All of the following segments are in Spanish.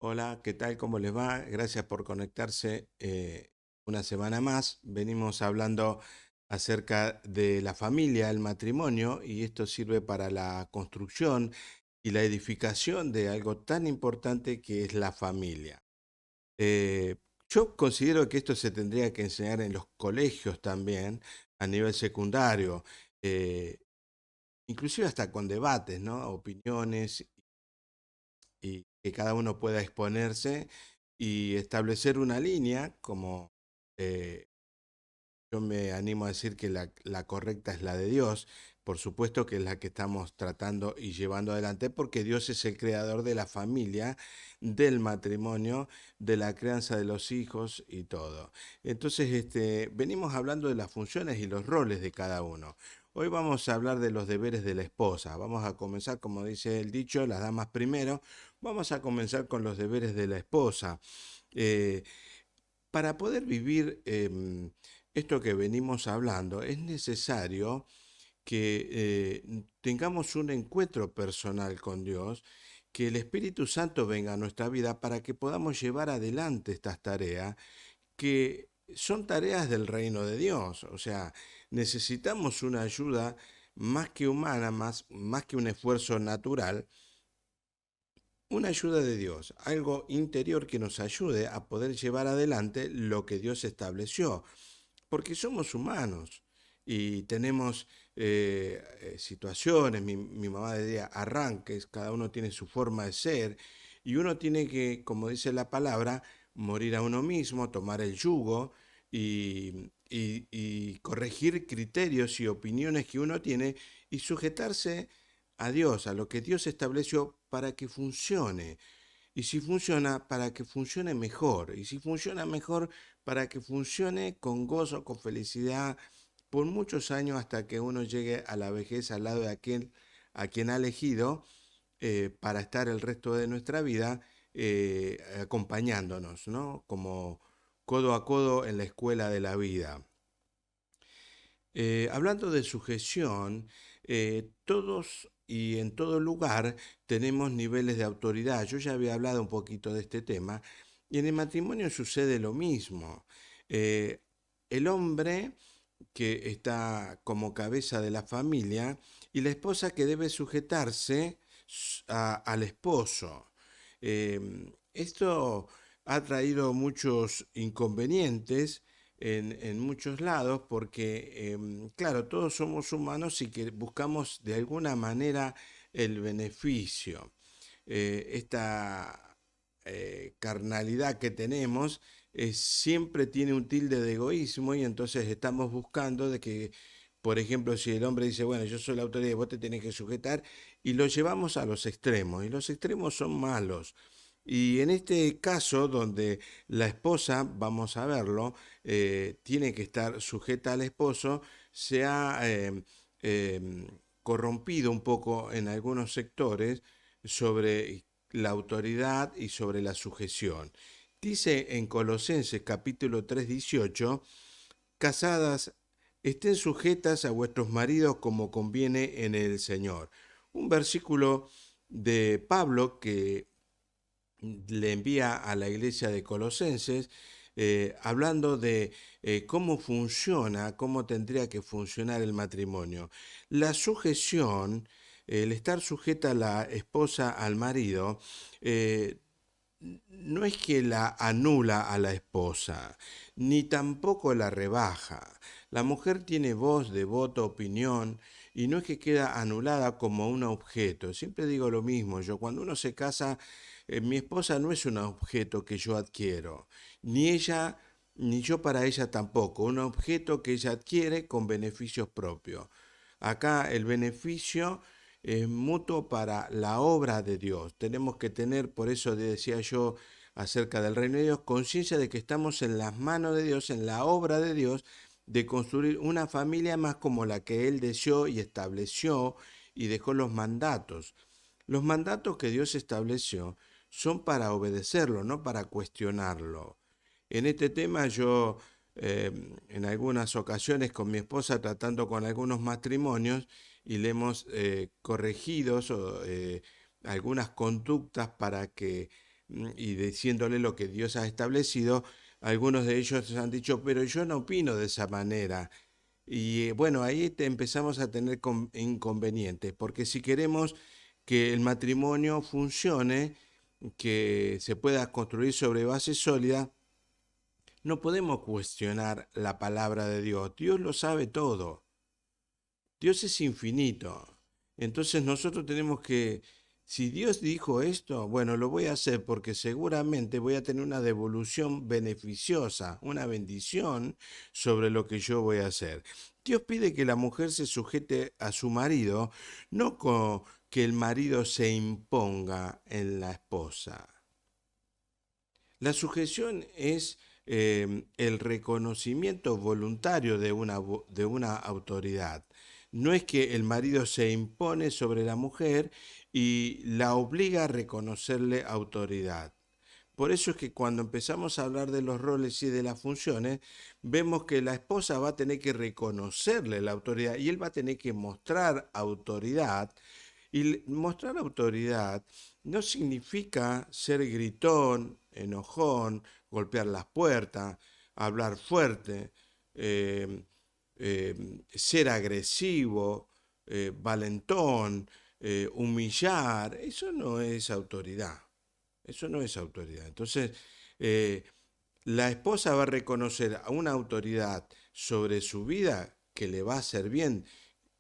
Hola, ¿qué tal? ¿Cómo les va? Gracias por conectarse una semana más. Venimos hablando acerca de la familia, el matrimonio, y esto sirve para la construcción y la edificación de algo tan importante que es la familia. Eh, yo considero que esto se tendría que enseñar en los colegios también, a nivel secundario, eh, inclusive hasta con debates, ¿no? Opiniones y que cada uno pueda exponerse y establecer una línea, como eh, yo me animo a decir que la correcta es la de Dios, por supuesto que es la que estamos tratando y llevando adelante, porque Dios es el creador de la familia, del matrimonio, de la crianza de los hijos y todo. Entonces, venimos hablando de las funciones y los roles de cada uno. Hoy vamos a hablar de los deberes de la esposa. Vamos a comenzar, como dice el dicho, las damas primero. Vamos a comenzar con los deberes de la esposa. Eh, para poder vivir esto que venimos hablando, es necesario que tengamos un encuentro personal con Dios, que el Espíritu Santo venga a nuestra vida para que podamos llevar adelante estas tareas, que son tareas del reino de Dios. O sea, necesitamos una ayuda más que humana, más que un esfuerzo natural, una ayuda de Dios, algo interior que nos ayude a poder llevar adelante lo que Dios estableció, porque somos humanos y tenemos situaciones, mi mamá decía arranques, cada uno tiene su forma de ser y uno tiene que, como dice la palabra, morir a uno mismo, tomar el yugo y corregir criterios y opiniones que uno tiene y sujetarse a Dios, a lo que Dios estableció para que funcione. Y si funciona, para que funcione mejor. Y si funciona mejor, para que funcione con gozo, con felicidad, por muchos años hasta que uno llegue a la vejez al lado de aquel a quien ha elegido para estar el resto de nuestra vida acompañándonos, ¿no? Como codo a codo en la escuela de la vida. Hablando de sujeción, todos y en todo lugar tenemos niveles de autoridad. Yo ya había hablado un poquito de este tema y en el matrimonio sucede lo mismo. Eh, el hombre que está como cabeza de la familia y la esposa que debe sujetarse al esposo. Esto ha traído muchos inconvenientes en muchos lados porque, claro, todos somos humanos y que buscamos de alguna manera el beneficio. Esta carnalidad que tenemos siempre tiene un tilde de egoísmo y entonces estamos buscando de que, por ejemplo, si el hombre dice, bueno, yo soy la autoridad y vos te tenés que sujetar, y lo llevamos a los extremos, y los extremos son malos. Y en este caso, donde la esposa, vamos a verlo, tiene que estar sujeta al esposo, se ha corrompido un poco en algunos sectores sobre la autoridad y sobre la sujeción. Dice en Colosenses capítulo 3 18, casadas, estén sujetas a vuestros maridos como conviene en el Señor. Un versículo de Pablo que le envía a la iglesia de Colosenses, hablando de cómo funciona, cómo tendría que funcionar el matrimonio. La sujeción, el estar sujeta a la esposa al marido, eh, no es que la anula a la esposa, ni tampoco la rebaja. La mujer tiene voz de voto, opinión, y no es que queda anulada como un objeto. Siempre digo lo mismo, yo cuando uno se casa, mi esposa no es un objeto que yo adquiero, ni ella, ni yo para ella tampoco, un objeto que ella adquiere con beneficios propios. Acá el beneficio es mutuo para la obra de Dios. Tenemos que tener, por eso decía yo acerca del reino de Dios, conciencia de que estamos en las manos de Dios, en la obra de Dios, de construir una familia más como la que Él deseó y estableció y dejó los mandatos. Los mandatos que Dios estableció son para obedecerlo, no para cuestionarlo. En este tema yo en algunas ocasiones con mi esposa tratando con algunos matrimonios y le hemos corregido algunas conductas para que y diciéndole lo que Dios ha establecido, algunos de ellos han dicho, pero yo no opino de esa manera. Y bueno, ahí empezamos a tener inconvenientes, porque si queremos que el matrimonio funcione, que se pueda construir sobre base sólida, no podemos cuestionar la palabra de Dios. Dios lo sabe todo. Dios es infinito. Entonces nosotros tenemos que, si Dios dijo esto, bueno, lo voy a hacer porque seguramente voy a tener una devolución beneficiosa, una bendición sobre lo que yo voy a hacer. Dios pide que la mujer se sujete a su marido, no que el marido se imponga en la esposa. La sujeción es el reconocimiento voluntario de una autoridad. No es que el marido se impone sobre la mujer y la obliga a reconocerle autoridad. Por eso es que cuando empezamos a hablar de los roles y de las funciones, vemos que la esposa va a tener que reconocerle la autoridad y él va a tener que mostrar autoridad. Y mostrar autoridad no significa ser gritón, enojón, golpear las puertas, hablar fuerte, eh, ser agresivo, valentón, humillar. Eso no es autoridad. Eso no es autoridad. Entonces, eh, la esposa va a reconocer a una autoridad sobre su vida que le va a hacer bien,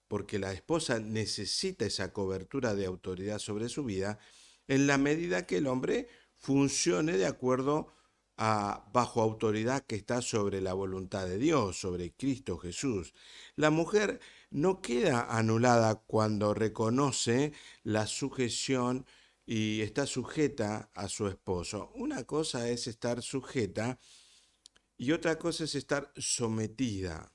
porque la esposa necesita esa cobertura de autoridad sobre su vida, en la medida que el hombre funcione de acuerdo a bajo autoridad que está sobre la voluntad de Dios, sobre Cristo Jesús. La mujer no queda anulada cuando reconoce la sujeción y está sujeta a su esposo. Una cosa es estar sujeta y otra cosa es estar sometida.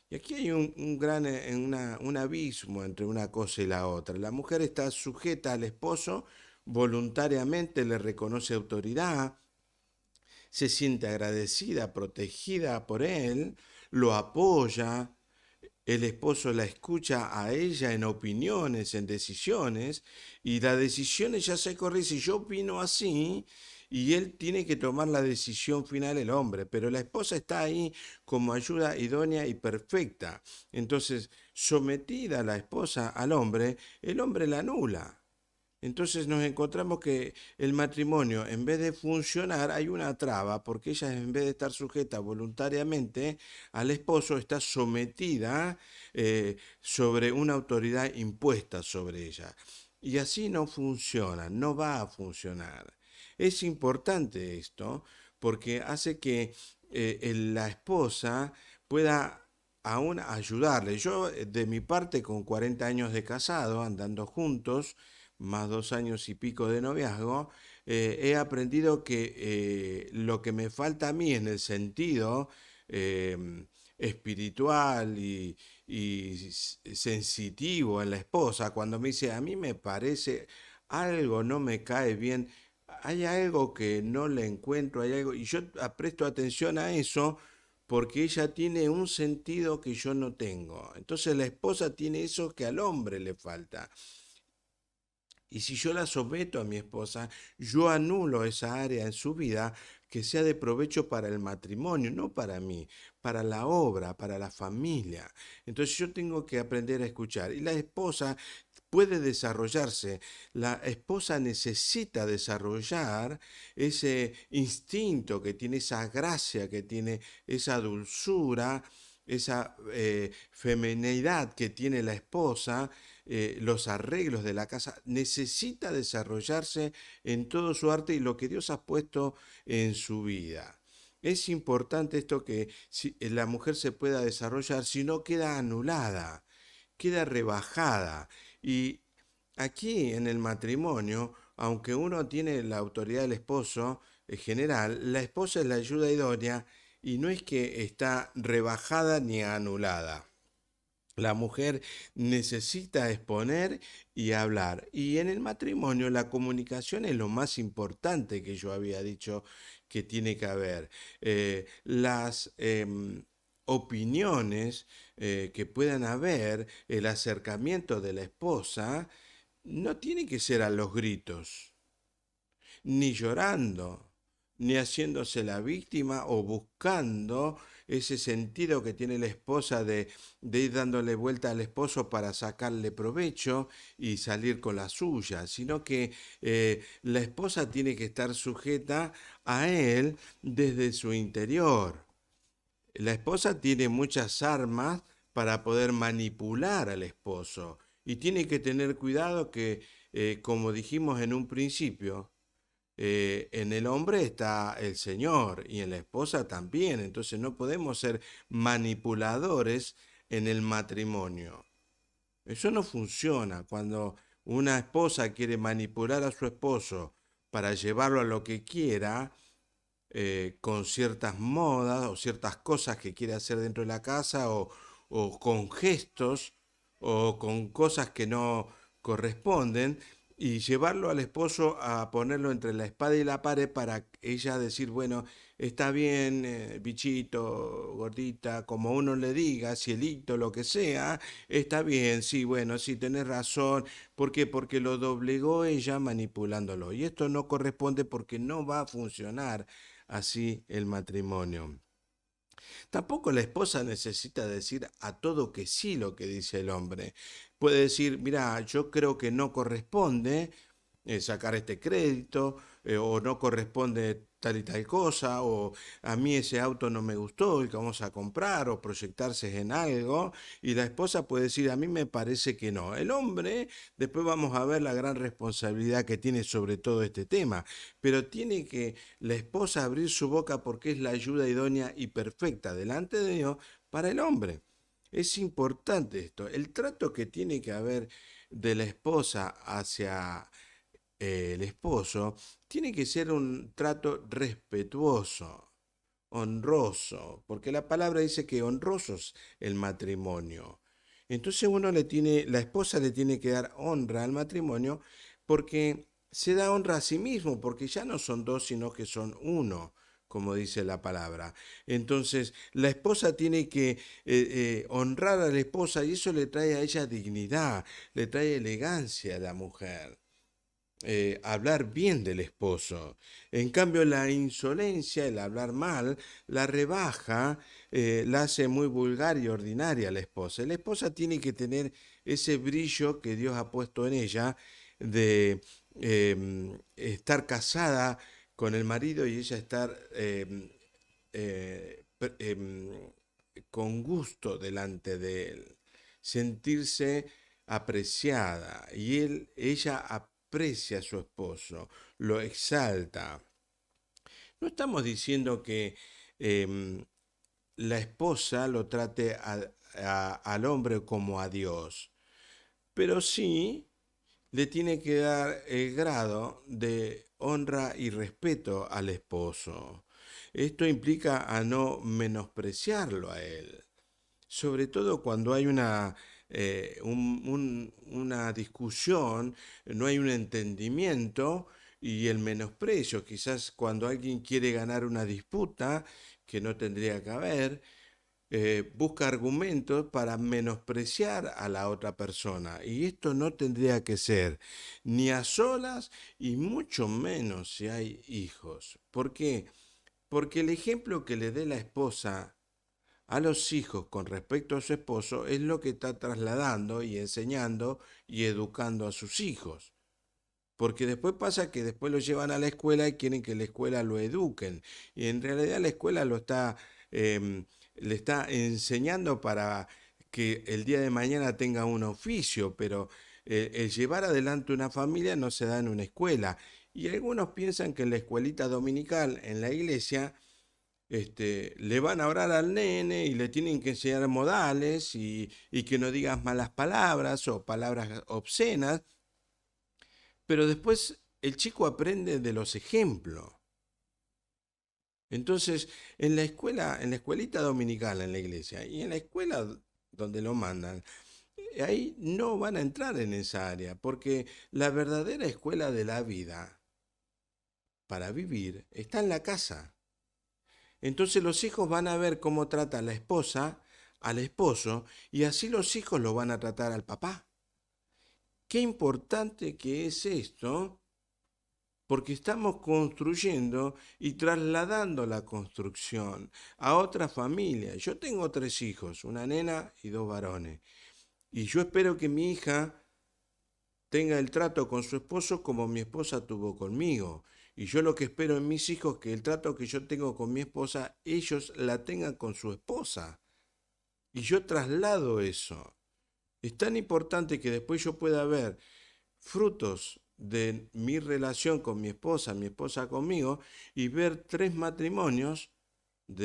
Y aquí hay un abismo entre una cosa y la otra. La mujer está sujeta al esposo, voluntariamente le reconoce autoridad, se siente agradecida, protegida por él, lo apoya, el esposo la escucha a ella en opiniones, en decisiones, y la decisión ella se corre si yo opino así, y él tiene que tomar la decisión final el hombre, pero la esposa está ahí como ayuda idónea y perfecta. Entonces, sometida la esposa al hombre, el hombre la anula. Entonces nos encontramos que el matrimonio, en vez de funcionar, hay una traba, porque ella, en vez de estar sujeta voluntariamente al esposo, está sometida sobre una autoridad impuesta sobre ella. Y así no funciona, no va a funcionar. Es importante esto porque hace que la esposa pueda aún ayudarle. Yo, de mi parte, con 40 años de casado, andando juntos, más 2 años y pico de noviazgo, he aprendido que lo que me falta a mí en el sentido espiritual y sensitivo en la esposa, cuando me dice, a mí me parece algo no me cae bien, hay algo que no le encuentro, hay algo, y yo presto atención a eso porque ella tiene un sentido que yo no tengo. Entonces la esposa tiene eso que al hombre le falta. Y si yo la someto a mi esposa, yo anulo esa área en su vida que sea de provecho para el matrimonio, no para mí, para la obra, para la familia. Entonces yo tengo que aprender a escuchar. Y la esposa puede desarrollarse. La esposa necesita desarrollar ese instinto que tiene, esa gracia que tiene, esa dulzura, esa femineidad que tiene la esposa, los arreglos de la casa, necesita desarrollarse en todo su arte y lo que Dios ha puesto en su vida. Es importante esto que si la mujer se pueda desarrollar, si no queda anulada, queda rebajada. Y aquí en el matrimonio, aunque uno tiene la autoridad del esposo general, la esposa es la ayuda idónea y no es que está rebajada ni anulada. La mujer necesita exponer y hablar. Y en el matrimonio la comunicación es lo más importante que yo había dicho que tiene que haber. Las opiniones que puedan haber, el acercamiento de la esposa, no tiene que ser a los gritos. ni llorando, ni haciéndose la víctima o buscando ese sentido que tiene la esposa de ir dándole vuelta al esposo para sacarle provecho y salir con la suya, sino que la esposa tiene que estar sujeta a él desde su interior. La esposa tiene muchas armas para poder manipular al esposo y tiene que tener cuidado que, como dijimos en un principio, en el hombre está el Señor y en la esposa también. Entonces no podemos ser manipuladores en el matrimonio. Eso no funciona. Cuando una esposa quiere manipular a su esposo para llevarlo a lo que quiera, con ciertas modas o ciertas cosas que quiere hacer dentro de la casa o con gestos o con cosas que no corresponden y llevarlo al esposo a ponerlo entre la espada y la pared para ella decir, bueno, está bien, bichito, gordita, como uno le diga, cielito, lo que sea, está bien, sí, bueno, sí, tenés razón. ¿Por qué? Porque lo doblegó ella manipulándolo. Y esto no corresponde porque no va a funcionar así el matrimonio. Tampoco la esposa necesita decir a todo que sí lo que dice el hombre. Puede decir, mira, yo creo que no corresponde sacar este crédito, o no corresponde tal y tal cosa, o a mí ese auto no me gustó, el que vamos a comprar, o proyectarse en algo, y la esposa puede decir, a mí me parece que no. El hombre, después vamos a ver la gran responsabilidad que tiene sobre todo este tema, pero tiene que la esposa abrir su boca porque es la ayuda idónea y perfecta delante de Dios para el hombre. Es importante esto, el trato que tiene que haber de la esposa hacia el esposo tiene que ser un trato respetuoso, honroso, porque la palabra dice que honroso es el matrimonio. Entonces la esposa le tiene que dar honra al matrimonio porque se da honra a sí mismo, porque ya no son dos, sino que son uno, como dice la palabra. Entonces, la esposa tiene que honrar a la esposa y eso le trae a ella dignidad, le trae elegancia a la mujer, hablar bien del esposo. En cambio, la insolencia, el hablar mal, la rebaja, la hace muy vulgar y ordinaria a la esposa. La esposa tiene que tener ese brillo que Dios ha puesto en ella de estar casada con el marido y ella estar con gusto delante de él, sentirse apreciada y ella aprecia a su esposo, lo exalta. No estamos diciendo que em, la esposa lo trate al hombre como a Dios, pero sí le tiene que dar el grado de honra y respeto al esposo. Esto implica a no menospreciarlo a él, sobre todo cuando hay una discusión, no hay un entendimiento y el menosprecio. Quizás cuando alguien quiere ganar una disputa que no tendría que haber, busca argumentos para menospreciar a la otra persona. Y esto no tendría que ser ni a solas y mucho menos si hay hijos. ¿Por qué? Porque el ejemplo que le dé la esposa a los hijos con respecto a su esposo es lo que está trasladando y enseñando y educando a sus hijos. Porque después pasa que después lo llevan a la escuela y quieren que la escuela lo eduquen. Y en realidad la escuela le está enseñando para que el día de mañana tenga un oficio, pero el llevar adelante una familia no se da en una escuela. Y algunos piensan que en la escuelita dominical, en la iglesia, le van a orar al nene y le tienen que enseñar modales y que no digas malas palabras o palabras obscenas, pero después el chico aprende de los ejemplos. Entonces, en la escuela, en la escuelita dominical en la iglesia y en la escuela donde lo mandan, ahí no van a entrar en esa área, porque la verdadera escuela de la vida para vivir está en la casa. Entonces los hijos van a ver cómo trata la esposa al esposo y así los hijos lo van a tratar al papá. Qué importante que es esto, porque estamos construyendo y trasladando la construcción a otra familia. Yo tengo 3 hijos, una nena y 2 varones, y yo espero que mi hija tenga el trato con su esposo como mi esposa tuvo conmigo. Y yo lo que espero en mis hijos, que el trato que yo tengo con mi esposa, ellos la tengan con su esposa. Y yo traslado eso. Es tan importante que después yo pueda ver frutos de mi relación con mi esposa conmigo, y ver 3 matrimonios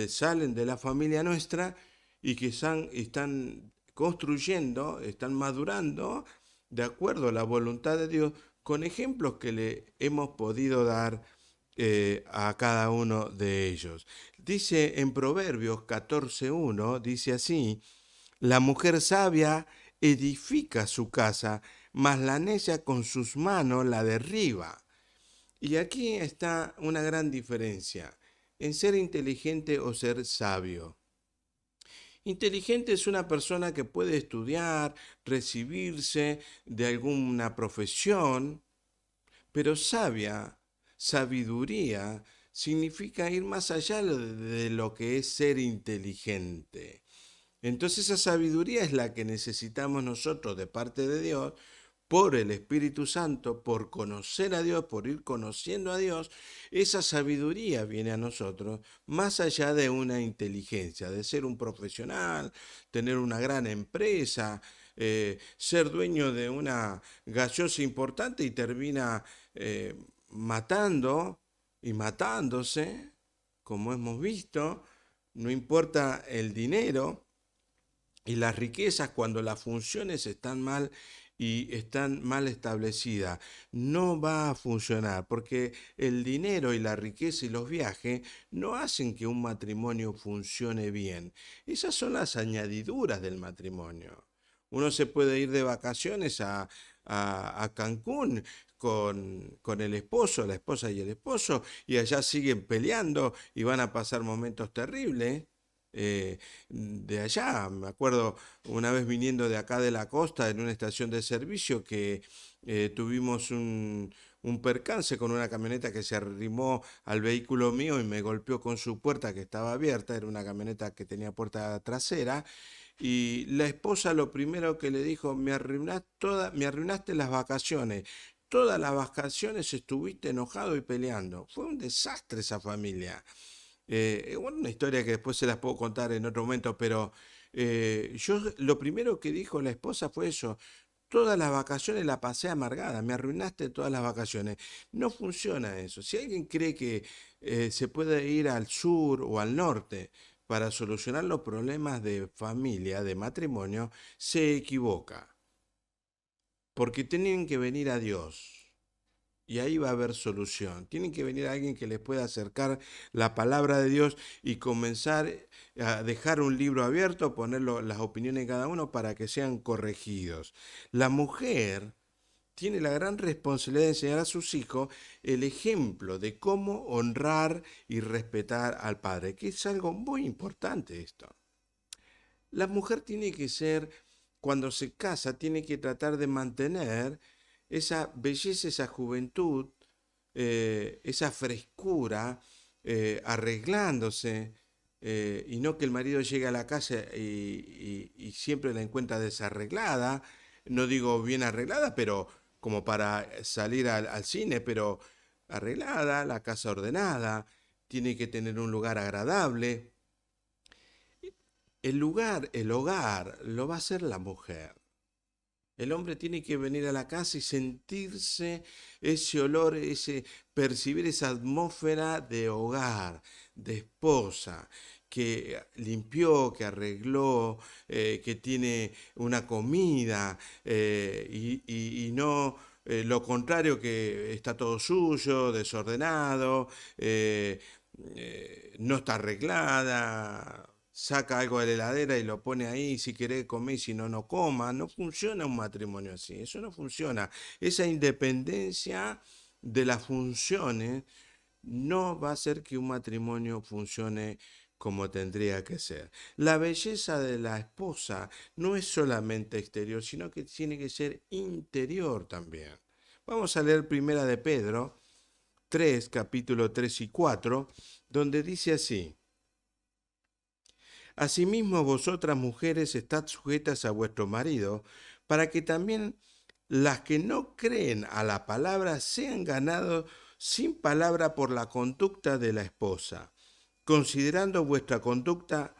salen de la familia nuestra y que están construyendo, están madurando de acuerdo a la voluntad de Dios, con ejemplos que le hemos podido dar a cada uno de ellos. Dice en Proverbios 14:1, dice así: la mujer sabia edifica su casa, mas la necia con sus manos la derriba. Y aquí está una gran diferencia en ser inteligente o ser sabio. Inteligente es una persona que puede estudiar, recibirse de alguna profesión, pero sabia, sabiduría, significa ir más allá de lo que es ser inteligente. Entonces esa sabiduría es la que necesitamos nosotros de parte de Dios, por el Espíritu Santo, por conocer a Dios, por ir conociendo a Dios. Esa sabiduría viene a nosotros más allá de una inteligencia, de ser un profesional, tener una gran empresa, ser dueño de una gaseosa importante y termina matando y matándose, como hemos visto. No importa el dinero y las riquezas cuando las funciones están mal y están mal establecidas. No va a funcionar porque el dinero y la riqueza y los viajes no hacen que un matrimonio funcione bien. Esas son las añadiduras del matrimonio. Uno se puede ir de vacaciones a Cancún con el esposo, la esposa y el esposo, y allá siguen peleando y van a pasar momentos terribles. De allá. Me acuerdo una vez viniendo de acá de la costa en una estación de servicio que tuvimos un percance con una camioneta que se arrimó al vehículo mío y me golpeó con su puerta que estaba abierta. Era una camioneta que tenía puerta trasera. Y la esposa lo primero que le dijo: me arruinaste las vacaciones. Todas las vacaciones estuviste enojado y peleando. Fue un desastre esa familia. Bueno, una historia que después se las puedo contar en otro momento, pero lo primero que dijo la esposa fue eso: todas las vacaciones la pasé amargada, me arruinaste todas las vacaciones. No funciona eso. Si alguien cree que se puede ir al sur o al norte para solucionar los problemas de familia, de matrimonio, se equivoca, porque tienen que venir a Dios. Y ahí va a haber solución. Tiene que venir alguien que les pueda acercar la palabra de Dios y comenzar a dejar un libro abierto, poner las opiniones de cada uno para que sean corregidos. La mujer tiene la gran responsabilidad de enseñar a sus hijos el ejemplo de cómo honrar y respetar al padre, que es algo muy importante esto. La mujer tiene que ser, cuando se casa, tiene que tratar de mantener esa belleza, esa juventud, esa frescura, arreglándose, y no que el marido llegue a la casa y siempre la encuentra desarreglada. No digo bien arreglada, pero como para salir al cine, pero arreglada, la casa ordenada, tiene que tener un lugar agradable. El hogar, lo va a hacer la mujer. El hombre tiene que venir a la casa y sentirse ese olor, percibir esa atmósfera de hogar, de esposa, que limpió, que arregló, que tiene una comida, y no lo contrario, que está todo suyo, desordenado, no está arreglada, saca algo de la heladera y lo pone ahí, si querés comer, si no, no coma. No funciona un matrimonio así, eso no funciona. Esa independencia de las funciones no va a hacer que un matrimonio funcione como tendría que ser. La belleza de la esposa no es solamente exterior, sino que tiene que ser interior también. Vamos a leer Primera de Pedro, 3, capítulo 3 y 4, donde dice así: Asimismo vosotras mujeres estad sujetas a vuestro marido, para que también las que no creen a la palabra sean ganados sin palabra por la conducta de la esposa, considerando vuestra conducta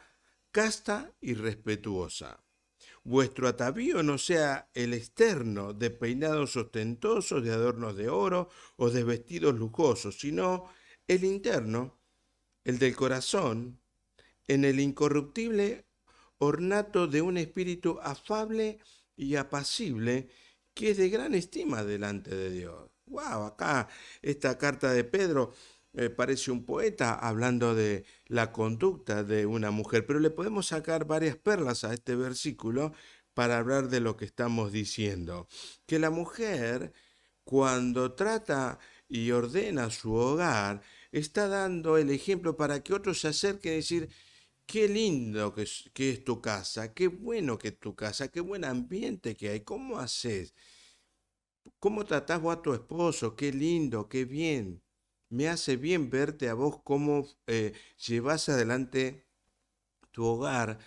casta y respetuosa. Vuestro atavío no sea el externo de peinados ostentosos, de adornos de oro o de vestidos lujosos, sino el interno, el del corazón, en el incorruptible ornato de un espíritu afable y apacible que es de gran estima delante de Dios. Wow, acá esta carta de Pedro parece un poeta hablando de la conducta de una mujer, pero le podemos sacar varias perlas a este versículo para hablar de lo que estamos diciendo. Que la mujer, cuando trata y ordena su hogar, está dando el ejemplo para que otros se acerquen y decir: qué lindo que es tu casa, qué bueno que es tu casa, qué buen ambiente que hay, ¿cómo haces? ¿Cómo tratás vos a tu esposo? Qué lindo, qué bien. Me hace bien verte a vos cómo llevas adelante tu hogar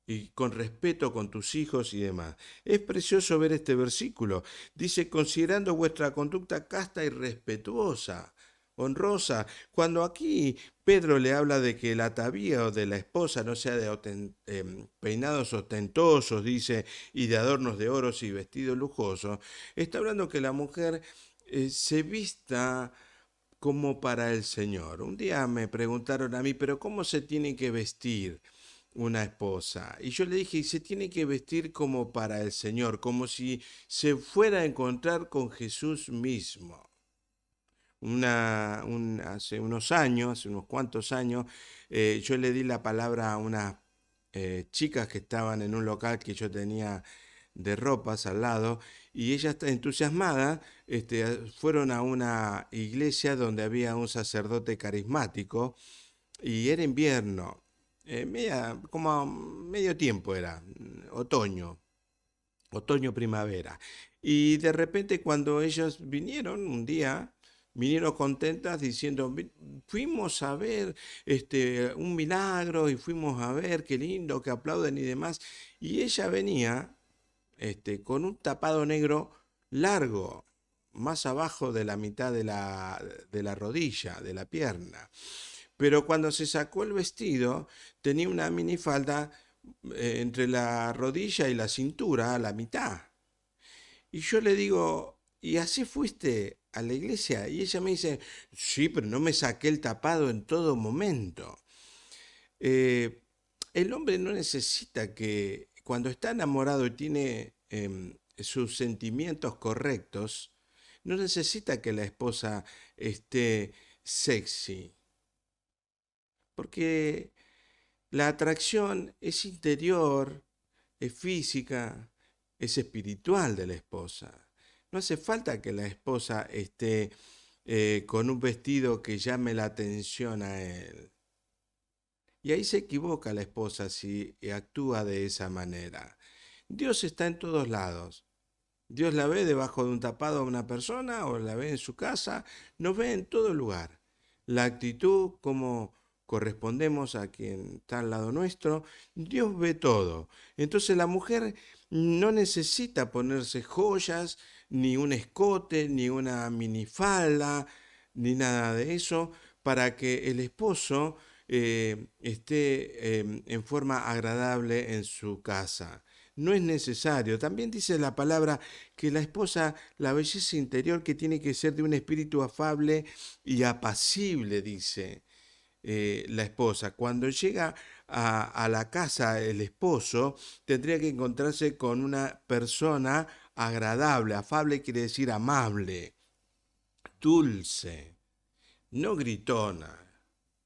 y con respeto con tus hijos y demás. Es precioso ver este versículo. Dice, considerando vuestra conducta casta y respetuosa, honrosa. Cuando aquí Pedro le habla de que el atavío de la esposa no sea de peinados ostentosos, dice, y de adornos de oros y vestidos lujosos, está hablando que la mujer se vista como para el Señor. Un día me preguntaron a mí, pero ¿cómo se tiene que vestir una esposa? Y yo le dije, se tiene que vestir como para el Señor, como si se fuera a encontrar con Jesús mismo. Hace unos años, hace unos cuantos años, yo le di la palabra a unas chicas que estaban en un local que yo tenía de ropas al lado, y ellas entusiasmadas fueron a una iglesia donde había un sacerdote carismático y era invierno, como a medio tiempo era, otoño, primavera. Y de repente cuando ellos vinieron un día, vinieron contentas diciendo: Fuimos a ver un milagro y fuimos a ver qué lindo, que aplauden y demás". Y ella venía con un tapado negro largo, más abajo de la mitad de la rodilla, de la pierna. Pero cuando se sacó el vestido, tenía una minifalda entre la rodilla y la cintura, a la mitad. Y yo le digo, ¿y así fuiste a la iglesia? Y ella me dice, sí, pero no me saqué el tapado en todo momento. Eh, el hombre no necesita que, cuando está enamorado y tiene sus sentimientos correctos, no necesita que la esposa esté sexy, porque la atracción es interior, es física, es espiritual de la esposa. No hace falta que la esposa esté con un vestido que llame la atención a él. Y ahí se equivoca la esposa si actúa de esa manera. Dios está en todos lados. Dios la ve debajo de un tapado a una persona o la ve en su casa, nos ve en todo lugar. La actitud, como correspondemos a quien está al lado nuestro, Dios ve todo. Entonces la mujer no necesita ponerse joyas, ni un escote, ni una minifalda, ni nada de eso, para que el esposo esté en forma agradable en su casa. No es necesario. También dice la palabra que la esposa, la belleza interior que tiene que ser de un espíritu afable y apacible, dice la esposa. Cuando llega a la casa el esposo, tendría que encontrarse con una persona agradable. Afable quiere decir amable, dulce, no gritona.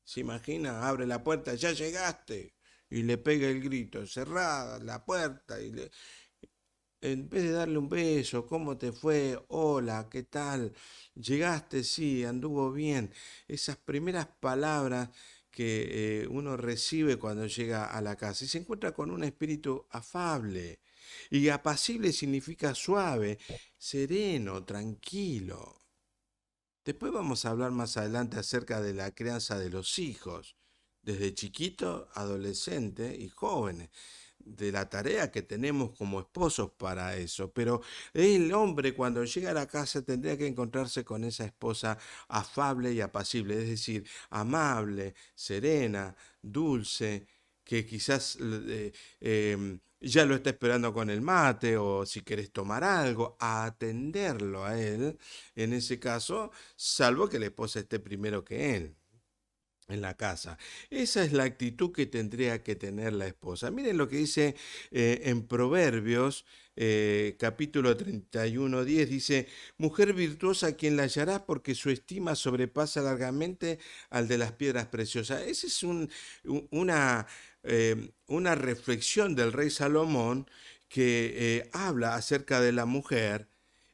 Se imagina, abre la puerta, ya llegaste, y le pega el grito, cerrada la puerta, en vez de darle un beso, ¿cómo te fue? Hola, ¿qué tal? ¿Llegaste? Sí, anduvo bien. Esas primeras palabras que uno recibe cuando llega a la casa y se encuentra con un espíritu afable. Y apacible significa suave, sereno, tranquilo. Después vamos a hablar más adelante acerca de la crianza de los hijos, desde chiquito, adolescente y jóvenes, de la tarea que tenemos como esposos para eso. Pero el hombre cuando llega a la casa tendría que encontrarse con esa esposa afable y apacible, es decir, amable, serena, dulce, que quizás ya lo está esperando con el mate o si querés tomar algo, a atenderlo a él, en ese caso, salvo que la esposa esté primero que él en la casa. Esa es la actitud que tendría que tener la esposa. Miren lo que dice en Proverbios, capítulo 31:10, dice, mujer virtuosa, quien la hallarás porque su estima sobrepasa largamente al de las piedras preciosas. Esa es una reflexión del rey Salomón que habla acerca de la mujer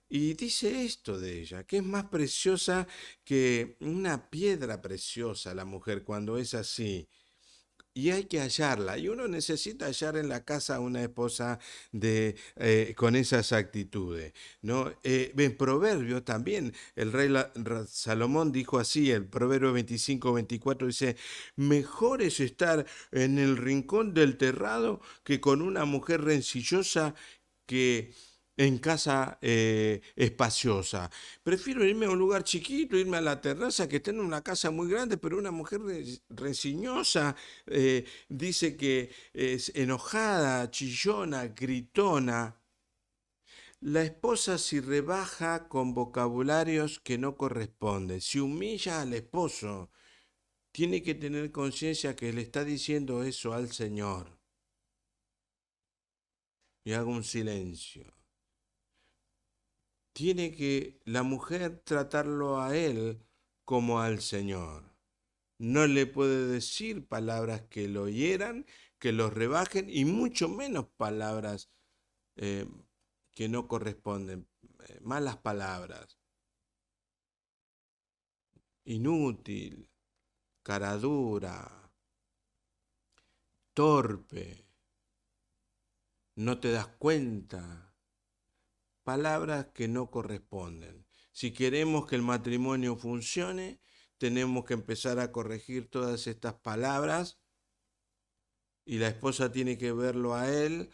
y dice esto de ella, que es más preciosa que una piedra preciosa la mujer cuando es así. Y hay que hallarla. Y uno necesita hallar en la casa una esposa con esas actitudes, ¿no? En Proverbios también, el rey Salomón dijo así, el Proverbio 25:24 dice, mejor es estar en el rincón del terrado que con una mujer rencillosa que en casa espaciosa. Prefiero irme a un lugar chiquito, irme a la terraza, que esté en una casa muy grande, pero una mujer rencillosa dice que es enojada, chillona, gritona. La esposa si rebaja con vocabularios que no corresponden, si humilla al esposo, tiene que tener conciencia que le está diciendo eso al Señor. Y hago un silencio. Tiene que la mujer tratarlo a él como al Señor. No le puede decir palabras que lo hieran, que lo rebajen y mucho menos palabras eh, que no corresponden, malas palabras. Inútil, caradura, torpe, no te das cuenta. Palabras que no corresponden. Si queremos que el matrimonio funcione, tenemos que empezar a corregir todas estas palabras y la esposa tiene que verlo a él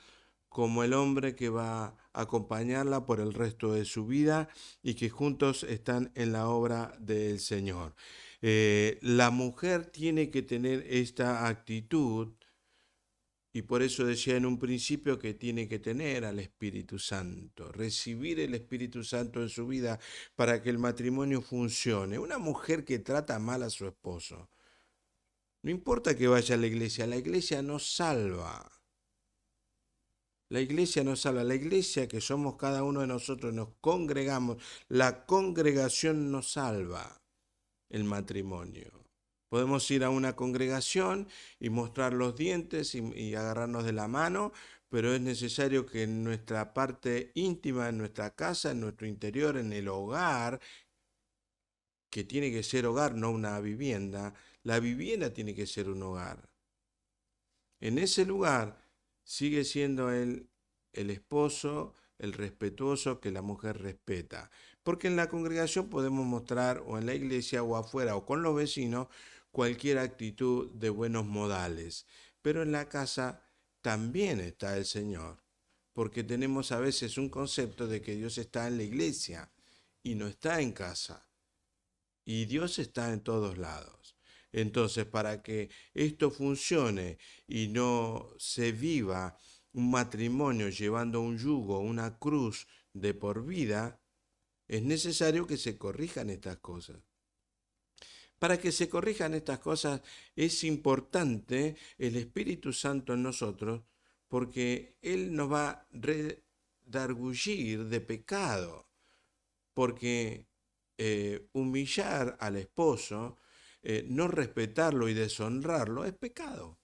como el hombre que va a acompañarla por el resto de su vida y que juntos están en la obra del Señor. La mujer tiene que tener esta actitud y por eso decía en un principio que tiene que tener al Espíritu Santo, recibir el Espíritu Santo en su vida para que el matrimonio funcione. Una mujer que trata mal a su esposo, no importa que vaya a la iglesia no salva. La iglesia nos salva, la iglesia que somos cada uno de nosotros, nos congregamos, la congregación nos salva el matrimonio. Podemos ir a una congregación y mostrar los dientes y agarrarnos de la mano, pero es necesario que en nuestra parte íntima, en nuestra casa, en nuestro interior, en el hogar, que tiene que ser hogar, no una vivienda, la vivienda tiene que ser un hogar. En ese lugar sigue siendo el esposo, el respetuoso que la mujer respeta. Porque en la congregación podemos mostrar, o en la iglesia, o afuera, o con los vecinos, cualquier actitud de buenos modales. Pero en la casa también está el Señor. Porque tenemos a veces un concepto de que Dios está en la iglesia y no está en casa. Y Dios está en todos lados. Entonces, para que esto funcione y no se viva un matrimonio llevando un yugo, una cruz de por vida, es necesario que se corrijan estas cosas. Para que se corrijan estas cosas es importante el Espíritu Santo en nosotros porque Él nos va a redargullir de pecado, porque humillar al esposo, no respetarlo y deshonrarlo es pecado.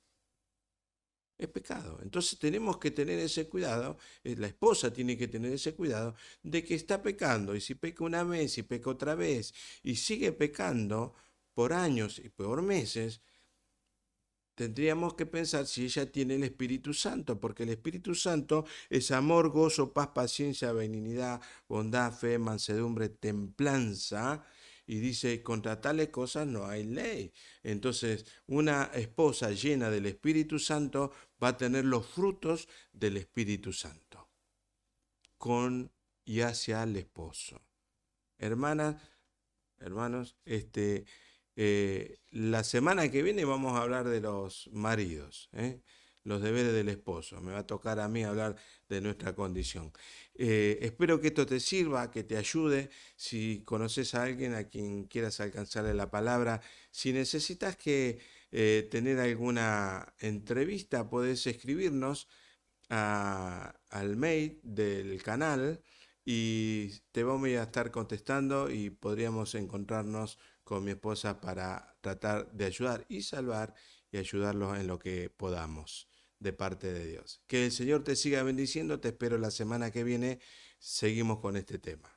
Es pecado. Entonces tenemos que tener ese cuidado, la esposa tiene que tener ese cuidado de que está pecando y si peca una vez y peca otra vez y sigue pecando por años y por meses, tendríamos que pensar si ella tiene el Espíritu Santo, porque el Espíritu Santo es amor, gozo, paz, paciencia, benignidad, bondad, fe, mansedumbre, templanza. y dice, contra tales cosas no hay ley. Entonces, una esposa llena del Espíritu Santo va a tener los frutos del Espíritu Santo con y hacia el esposo. Hermanas, hermanos, la semana que viene vamos a hablar de los maridos, los deberes del esposo. Me va a tocar a mí hablar de nuestra condición. Espero que esto te sirva, que te ayude. Si conoces a alguien a quien quieras alcanzarle la palabra, si necesitas tener alguna entrevista, podés escribirnos al mail del canal y te vamos a estar contestando y podríamos encontrarnos con mi esposa para tratar de ayudar y salvar y ayudarlos en lo que podamos de parte de Dios. Que el Señor te siga bendiciendo, te espero la semana que viene, seguimos con este tema.